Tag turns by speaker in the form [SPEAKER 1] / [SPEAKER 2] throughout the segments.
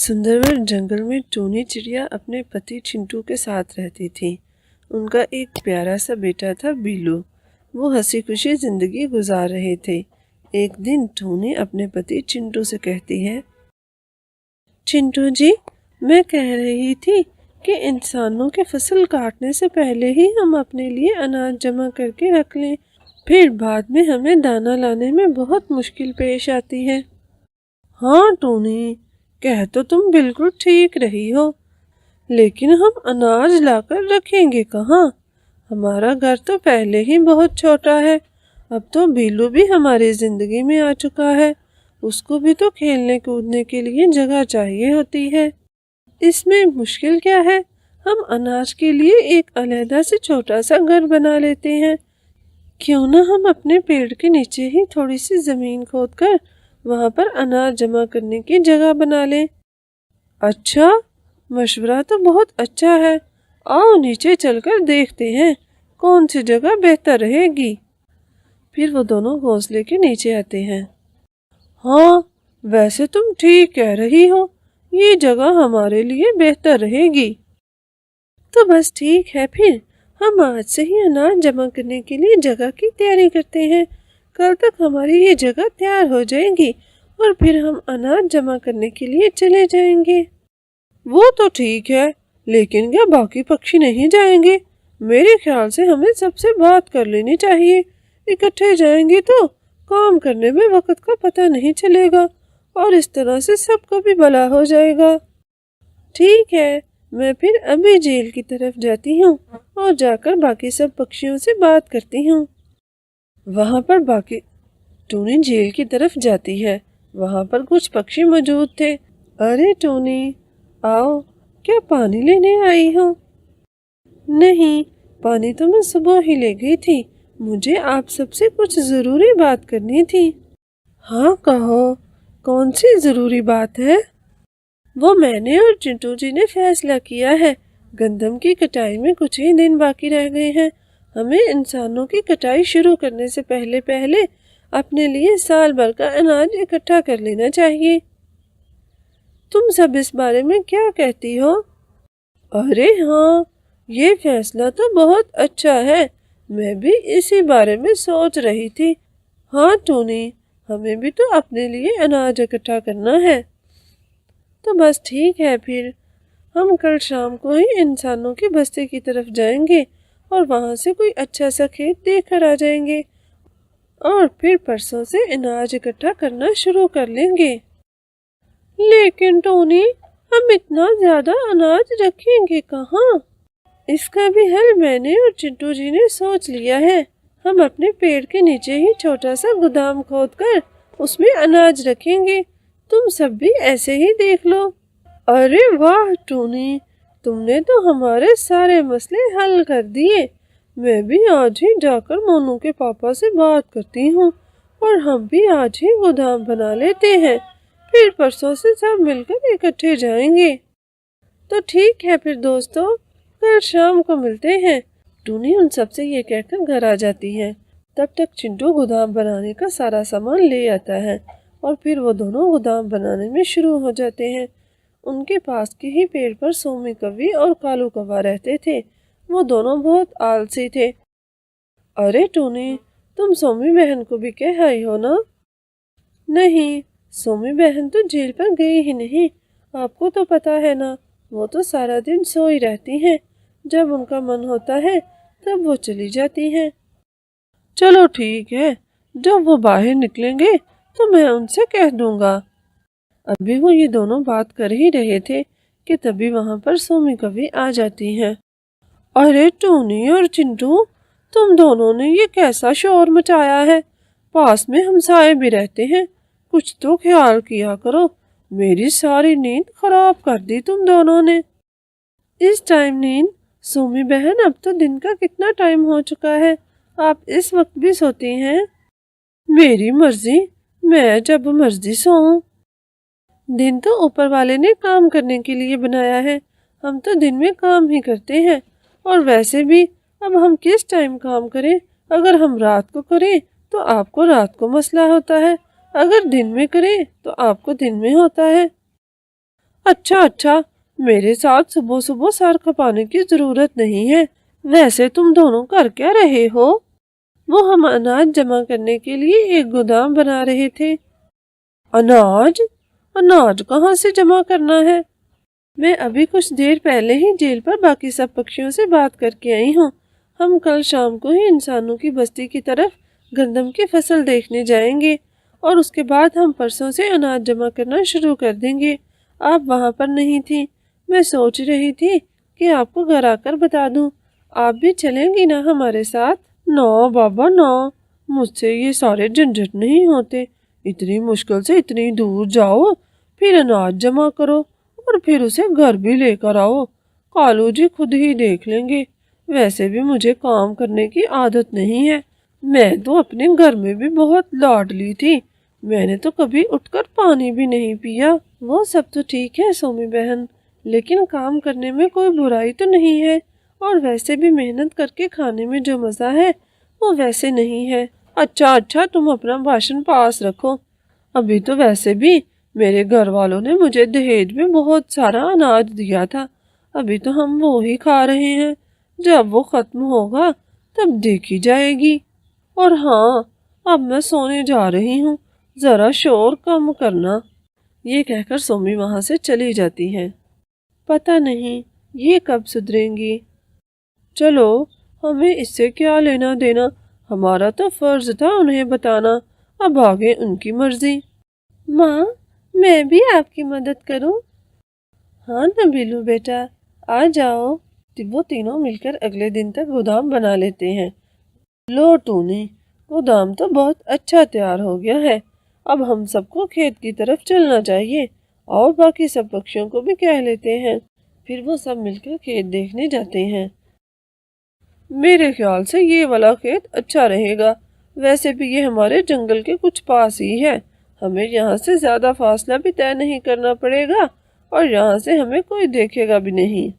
[SPEAKER 1] सुंदरवन जंगल में टूनी चिड़िया अपने पति चिंटू के साथ रहती थी। उनका एक प्यारा सा बेटा था बीलू। वो हंसी खुशी जिंदगी गुजार रहे थे। एक दिन टूनी अपने पति चिंटू से कहती है, चिंटू जी, मैं कह रही थी कि इंसानों के फसल काटने से पहले ही हम अपने लिए अनाज जमा करके रख लें, फिर बाद में हमें दाना लाने में बहुत मुश्किल पेश आती है। हाँ टूनी, कह तो तुम बिल्कुल ठीक रही हो, लेकिन हम अनाज लाकर रखेंगे कहाँ? हमारा घर तो पहले ही बहुत छोटा है। अब तो बीलू भी हमारी जिंदगी में आ चुका है। उसको भी तो खेलने कूदने के लिए जगह चाहिए होती है। इसमें मुश्किल क्या है? हम अनाज के लिए एक अलग से छोटा सा घर बना लेते हैं। क्यों ना हम अपने पेड़ के नीचे ही थोड़ी सी जमीन खोदकर वहाँ पर अनाज जमा करने की जगह बना लें। अच्छा, मशवरा तो बहुत अच्छा है। आओ नीचे चलकर देखते हैं कौन सी जगह बेहतर रहेगी। फिर वो दोनों घोंसले के नीचे आते हैं। हाँ, वैसे तुम ठीक कह रही हो, ये जगह हमारे लिए बेहतर रहेगी। तो बस ठीक है, फिर हम आज से ही अनाज जमा करने के लिए जगह की तैयारी करते हैं। कल तक हमारी ये जगह तैयार हो जाएगी और फिर हम अनाज जमा करने के लिए चले जाएंगे। वो तो ठीक है, लेकिन क्या बाकी पक्षी नहीं जाएंगे? मेरे ख्याल से हमें सबसे बात कर लेनी चाहिए। इकट्ठे जाएंगे तो काम करने में वक्त का पता नहीं चलेगा और इस तरह से सबको भी भला हो जाएगा। ठीक है, मैं फिर अभी झील की तरफ जाती हूँ और जाकर बाकी सब पक्षियों से बात करती हूँ। वहाँ पर बाकी टूनी झील की तरफ जाती है। वहाँ पर कुछ पक्षी मौजूद थे। अरे टूनी, आओ, क्या पानी लेने आई हो? नहीं, पानी तो मैं सुबह ही ले गई थी। मुझे आप सबसे कुछ ज़रूरी बात करनी थी। हाँ कहो, कौन सी ज़रूरी बात है? वो मैंने और चिंटू जी ने फैसला किया है। गंदम की कटाई में कुछ ही दिन बाकी रह गए हैं। हमें इंसानों की कटाई शुरू करने से पहले पहले अपने लिए साल भर का अनाज इकट्ठा कर लेना चाहिए। तुम सब इस बारे में क्या कहती हो? अरे हाँ, ये फैसला तो बहुत अच्छा है। मैं भी इसी बारे में सोच रही थी। हाँ टूनी, हमें भी तो अपने लिए अनाज इकट्ठा करना है। तो बस ठीक है, फिर हम कल शाम को ही इंसानों की बस्ती की तरफ जाएंगे और वहाँ से कोई अच्छा सा खेत देख कर आ जाएंगे और फिर परसों से अनाज इकट्ठा करना शुरू कर लेंगे। लेकिन टोनी, हम इतना ज्यादा अनाज रखेंगे कहाँ? इसका भी हल मैंने और चिंटू जी ने सोच लिया है। हम अपने पेड़ के नीचे ही छोटा सा गोदाम खोदकर उसमें अनाज रखेंगे। तुम सब भी ऐसे ही देख लो। अरे वाह टोनी, तुमने तो हमारे सारे मसले हल कर दिए। मैं भी आज ही जाकर मोनू के पापा से बात करती हूँ और हम भी आज ही गोदाम बना लेते हैं। फिर परसों से सब मिलकर इकट्ठे जाएंगे। तो ठीक है फिर दोस्तों, कल शाम को मिलते हैं। टूनी उन सबसे ये कहकर घर आ जाती है। तब तक चिंटू गोदाम बनाने का सारा सामान ले आता है और फिर वो दोनों गोदाम बनाने में शुरू हो जाते हैं। उनके पास के ही पेड़ पर सोमी कौवी और कालू कौवा रहते थे। वो दोनों बहुत आलसी थे। अरे टूनी, तुम सोमी बहन को भी कह आई हो ना? नहीं, सोमी बहन तो झील पर गई ही नहीं। आपको तो पता है ना, वो तो सारा दिन सोई रहती हैं। जब उनका मन होता है तब वो चली जाती हैं। चलो ठीक है, जब वो बाहर निकलेंगे तो मैं उनसे कह दूंगा। अभी वो ये दोनों बात कर ही रहे थे कि तभी वहां पर सोमी कौवी आ जाती हैं। अरे टूनी और चिंटू, तुम दोनों ने ये कैसा शोर मचाया है? पास में हमसाए भी रहते हैं, कुछ तो ख्याल किया करो। मेरी सारी नींद खराब कर दी तुम दोनों ने। इस टाइम नींद? सोमी बहन, अब तो दिन का कितना टाइम हो चुका है, आप इस वक्त भी सोती हैं? मेरी मर्जी, मैं जब मर्जी सोऊं। दिन तो ऊपर वाले ने काम करने के लिए बनाया है। हम तो दिन में काम ही करते हैं। और वैसे भी अब हम किस टाइम काम करें? अगर हम रात को करें तो आपको रात को मसला होता है, अगर दिन में करें तो आपको दिन में होता है। अच्छा अच्छा, मेरे साथ सुबह सुबह सर खपाने की जरूरत नहीं है। वैसे तुम दोनों कर क्या रहे हो? वो हम अनाज जमा करने के लिए एक गोदाम बना रहे थे। अनाज? अनाज कहाँ से जमा करना है? मैं अभी कुछ देर पहले ही जेल पर बाकी सब पक्षियों से बात करके आई हूँ। हम कल शाम को ही इंसानों की बस्ती की तरफ गंदम की फसल देखने जाएंगे और उसके बाद हम परसों से अनाज जमा करना शुरू कर देंगे। आप वहाँ पर नहीं थी। मैं सोच रही थी कि आपको घर आकर बता दूँ। आप भी चलेंगी ना हमारे साथ? ना बाबा ना, मुझसे ये सारे झंझट नहीं होते। इतनी मुश्किल से इतनी दूर जाओ, फिर अनाज जमा करो और फिर उसे घर भी लेकर आओ। कालू जी खुद ही देख लेंगे। वैसे भी मुझे काम करने की आदत नहीं है। मैं तो अपने घर में भी बहुत लाडली थी। मैंने तो कभी उठकर पानी भी नहीं पिया। वो सब तो ठीक है सोमी बहन, लेकिन काम करने में कोई बुराई तो नहीं है। और वैसे भी मेहनत करके खाने में जो मज़ा है वो वैसे नहीं है। अच्छा अच्छा, तुम अपना भाषण पास रखो। अभी तो वैसे भी मेरे घर वालों ने मुझे दहेज में बहुत सारा अनाज दिया था। अभी तो हम वो ही खा रहे हैं। जब वो खत्म होगा तब देखी जाएगी। और हाँ, अब मैं सोने जा रही हूँ। जरा शोर कम करना। ये कहकर सोमी वहां से चली जाती है। पता नहीं ये कब सुधरेंगी। चलो, हमें इससे क्या लेना देना। हमारा तो फर्ज था उन्हें बताना। अब आगे उनकी मर्जी। माँ, मैं भी आपकी मदद करूं? हाँ नबीलू बेटा, आ जाओ। वो तीनों मिलकर अगले दिन तक गोदाम बना लेते हैं। लो टूनी, गोदाम तो बहुत अच्छा तैयार हो गया है। अब हम सबको खेत की तरफ चलना चाहिए और बाकी सब पक्षियों को भी कह लेते हैं। फिर वो सब मिलकर खेत देखने जाते हैं। मेरे ख्याल से ये वाला खेत अच्छा रहेगा। वैसे भी ये हमारे जंगल के कुछ पास ही है। हमें यहाँ से ज्यादा फासला भी तय नहीं करना पड़ेगा और यहाँ से हमें कोई देखेगा भी नहीं।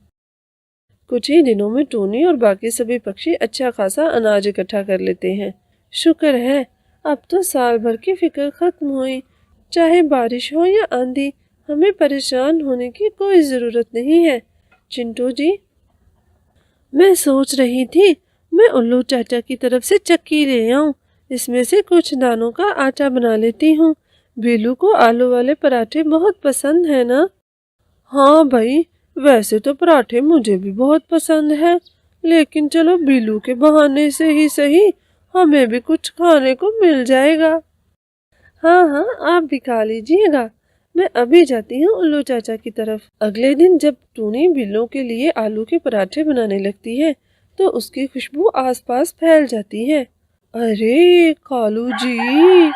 [SPEAKER 1] कुछ ही दिनों में टूनी और बाकी सभी पक्षी अच्छा खासा अनाज इकट्ठा कर लेते हैं। शुक्र है, अब तो साल भर की फिक्र खत्म हुई। चाहे बारिश हो या आंधी, हमें परेशान होने की कोई जरूरत नहीं है। चिंटू जी, मैं सोच रही थी मैं उल्लू चाचा की तरफ से चक्की ले आऊं। इसमें से कुछ दानों का आटा बना लेती हूँ। बीलू को आलू वाले पराठे बहुत पसंद है ना? हाँ भाई, वैसे तो पराठे मुझे भी बहुत पसंद है, लेकिन चलो बीलू के बहाने से ही सही हमें भी कुछ खाने को मिल जाएगा। हाँ हाँ, आप भी खा लीजिएगा। मैं अभी जाती हूँ उल्लू चाचा की तरफ। अगले दिन जब टूनी बिल्लों के लिए आलू के पराठे बनाने लगती है तो उसकी खुशबू आसपास फैल जाती है। अरे कालू जी,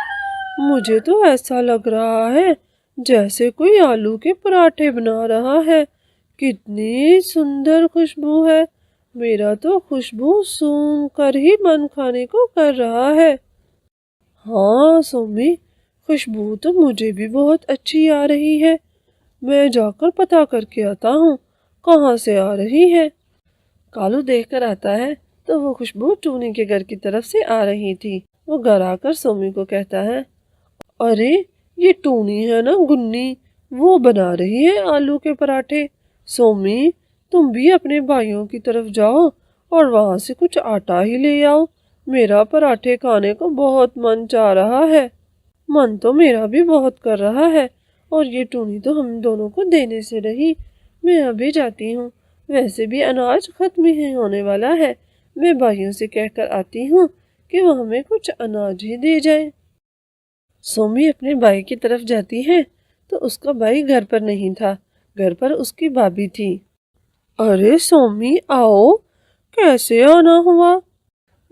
[SPEAKER 1] मुझे तो ऐसा लग रहा है जैसे कोई आलू के पराठे बना रहा है। कितनी सुंदर खुशबू है। मेरा तो खुशबू सूंघ कर ही मन खाने को कर रहा है। हाँ सोमी, खुशबू तो मुझे भी बहुत अच्छी आ रही है। मैं जाकर पता करके आता हूँ कहाँ से आ रही है। कालू देखकर आता है तो वो खुशबू टूनी के घर की तरफ से आ रही थी। वो घर आकर सोमी को कहता है, अरे ये टूनी है ना गुन्नी, वो बना रही है आलू के पराठे। सोमी, तुम भी अपने भाइयों की तरफ जाओ और वहां से कुछ आटा ही ले आओ। मेरा पराठे खाने को बहुत मन चाह रहा है। मन तो मेरा भी बहुत कर रहा है और ये टूनी तो हम दोनों को देने से रही। मैं अभी जाती हूँ। वैसे भी अनाज खत्म ही होने वाला है। मैं भाइयों से कहकर आती हूँ कि वो हमें कुछ अनाज ही दे जाए। सोमी अपने भाई की तरफ जाती है तो उसका भाई घर पर नहीं था। घर पर उसकी भाभी थी। अरे सोमी आओ, कैसे आना हुआ?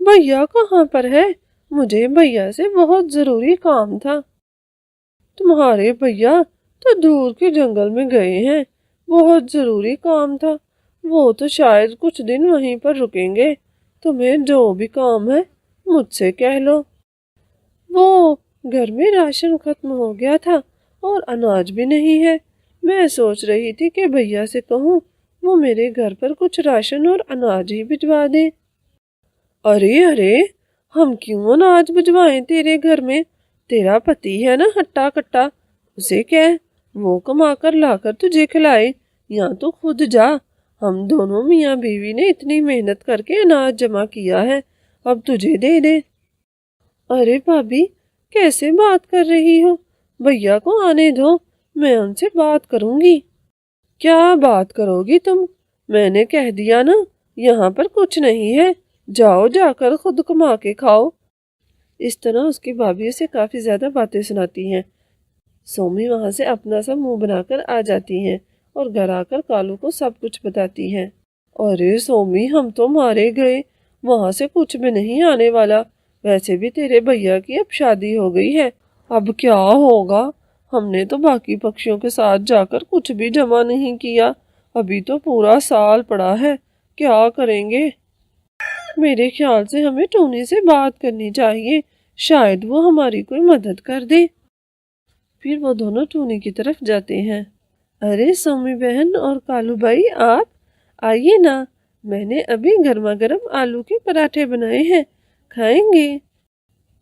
[SPEAKER 1] भैया कहाँ पर है? मुझे भैया से बहुत जरूरी काम था। तुम्हारे भैया तो दूर के जंगल में गए हैं। बहुत जरूरी काम था। वो तो शायद कुछ दिन वहीं पर रुकेंगे। तुम्हें जो भी काम है मुझसे कह लो। वो घर में राशन खत्म हो गया था और अनाज भी नहीं है। मैं सोच रही थी कि भैया से कहूँ वो मेरे घर पर कुछ राशन और अनाज ही भिजवा दे। अरे अरे, हम क्यों अनाज भिजवाएं तेरे घर में? तेरा पति है ना हट्टा कट्टा, उसे कह वो कमा कर ला कर तुझे खिलाए, या तो खुद जा। हम दोनों मियाँ बीवी ने इतनी मेहनत करके अनाज जमा किया है, अब तुझे दे दे। अरे भाभी, कैसे बात कर रही हो? भैया को आने दो, मैं उनसे बात करूंगी। क्या बात करोगी तुम? मैंने कह दिया ना, यहाँ पर कुछ नहीं है, जाओ जाकर खुद कमा के खाओ। इस तरह उसकी भाभी उसे काफी ज्यादा बातें सुनाती हैं। सोमी वहां से अपना सा मुंह बनाकर आ जाती हैं और घर आकर कालू को सब कुछ बताती हैं। अरे सोमी, हम तो मारे गए, वहां से कुछ भी नहीं आने वाला। वैसे भी तेरे भैया की अब शादी हो गई है, अब क्या होगा? हमने तो बाकी पक्षियों के साथ जाकर कुछ भी जमा नहीं किया, अभी तो पूरा साल पड़ा है, क्या करेंगे? मेरे ख्याल से हमें टूनी से बात करनी चाहिए, शायद वो हमारी कोई मदद कर दे। फिर वो दोनों टूनी की तरफ जाते हैं। अरे सोमी बहन और कालू भाई, आप आइए ना, मैंने अभी गर्मा गर्म आलू के पराठे बनाए हैं, खाएंगे?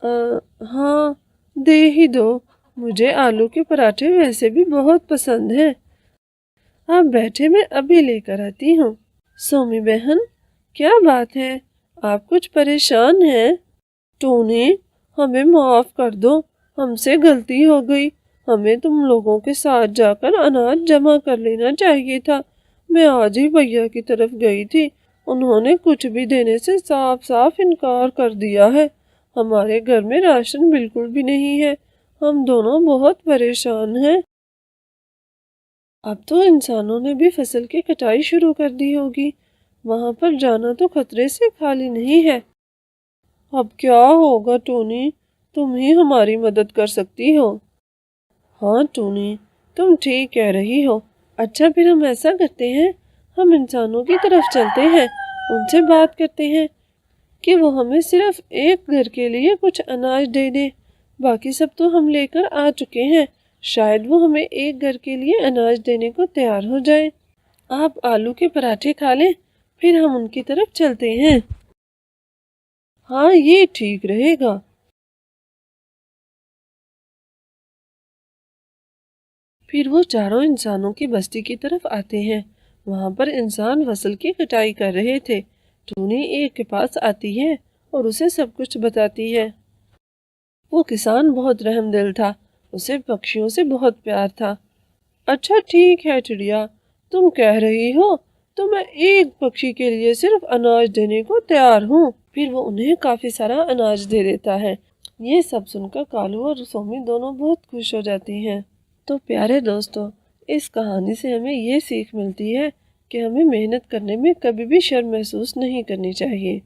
[SPEAKER 1] हाँ, दे ही दो, मुझे आलू के पराठे वैसे भी बहुत पसंद हैं। आप बैठे, मैं अभी लेकर आती हूँ। सोमी बहन, क्या बात है, आप कुछ परेशान हैं? टूनी, हमें माफ कर दो, हमसे गलती हो गई, हमें तुम लोगों के साथ जाकर अनाज जमा कर लेना चाहिए था। मैं आज ही भैया की तरफ गई थी, उन्होंने कुछ भी देने से साफ साफ इनकार कर दिया है। हमारे घर में राशन बिल्कुल भी नहीं है, हम दोनों बहुत परेशान हैं। अब तो इंसानों ने भी फसल की कटाई शुरू कर दी होगी, वहां पर जाना तो खतरे से खाली नहीं है। अब क्या होगा टूनी, तुम ही हमारी मदद कर सकती हो। हाँ टूनी, तुम ठीक कह रही हो। अच्छा, फिर हम ऐसा करते हैं, हम इंसानों की तरफ चलते हैं, उनसे बात करते हैं कि वो हमें सिर्फ एक घर के लिए कुछ अनाज दे दे। बाकी सब तो हम लेकर आ चुके हैं, शायद वो हमें एक घर के लिए अनाज देने को तैयार हो जाए। आप आलू के पराठे खा लें, फिर हम उनकी तरफ चलते हैं। हाँ, ये ठीक रहेगा। फिर वो चारों इंसानों की बस्ती की तरफ आते हैं। वहां पर इंसान फसल की कटाई कर रहे थे। टूनी एक के पास आती है और उसे सब कुछ बताती है। वो किसान बहुत रहमदिल था, उसे पक्षियों से बहुत प्यार था। अच्छा ठीक है चिड़िया, तुम कह रही हो तो मैं एक पक्षी के लिए सिर्फ अनाज देने को तैयार हूँ। फिर वो उन्हें काफी सारा अनाज दे देता है। ये सब सुनकर कालू और सोमी दोनों बहुत खुश हो जाती हैं। तो प्यारे दोस्तों, इस कहानी से हमें ये सीख मिलती है कि हमें मेहनत करने में कभी भी शर्म महसूस नहीं करनी चाहिए।